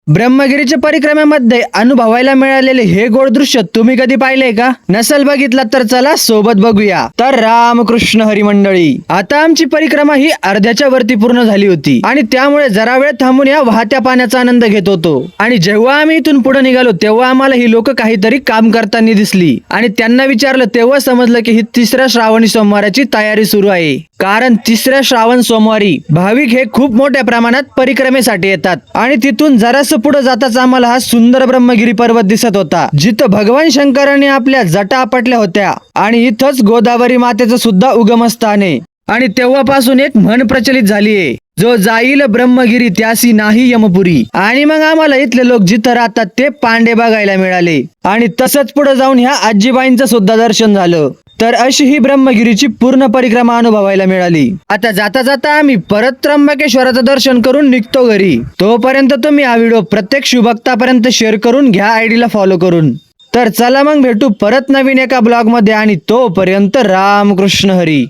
ब्रह्मगिरीच्या परिक्रमेमध्ये अनुभवायला मिळालेले हे गोड दृश्य तुम्ही कधी पाहिलंय का? नसेल बघितलं तर चला सोबत बघूया. तर रामकृष्ण हरी मंडळी, आता आमची परिक्रमा ही अर्ध्याच्या वरती पूर्ण झाली होती आणि त्यामुळे जरा वेळ थांबून या वाहत्या पाण्याचा आनंद घेत होतो. आणि जेव्हा आम्ही इथून पुढे निघालो तेव्हा आम्हाला ही लोक काहीतरी काम करताना दिसली आणि त्यांना विचारलं तेव्हा समजलं की ही तिसऱ्या श्रावणी सोमवाराची तयारी सुरू आहे. कारण तिसऱ्या श्रावण सोमवारी भाविक हे खूप मोठ्या प्रमाणात परिक्रमेसाठी येतात आणि तिथून जरास पुढे जाताच आम्हाला हा सुंदर ब्रह्मगिरी पर्वत दिसत होता, जिथं भगवान शंकराने आपल्या जटा आपटल्या होत्या आणि इथंच गोदावरी मातेचं सुद्धा उगमस्थान आहे. आणि तेव्हापासून एक म्हण प्रचलित झालीये, जो जाईल ब्रह्मगिरी त्यासी नाही यमपुरी. आणि मग आम्हाला इथले लोक जिथं राहतात ते पांडे बघायला मिळाले आणि तसंच पुढे जाऊन ह्या आजीबाईंचं सुद्धा दर्शन झालं. तर अशी ही ब्रह्मगिरीची पूर्ण परिक्रमा अनुभवायला मिळाली. आता जाता जाता आम्ही परत त्र्यंबकेश्वराचं दर्शन करून निघतो घरी. तोपर्यंत तुम्ही हा व्हिडिओ प्रत्येक शुभक्तापर्यंत शेअर करून घ्या, आयडीला फॉलो करून. तर चला मग भेटू परत नवीन एका ब्लॉग मध्ये आणि तोपर्यंत रामकृष्ण हरी.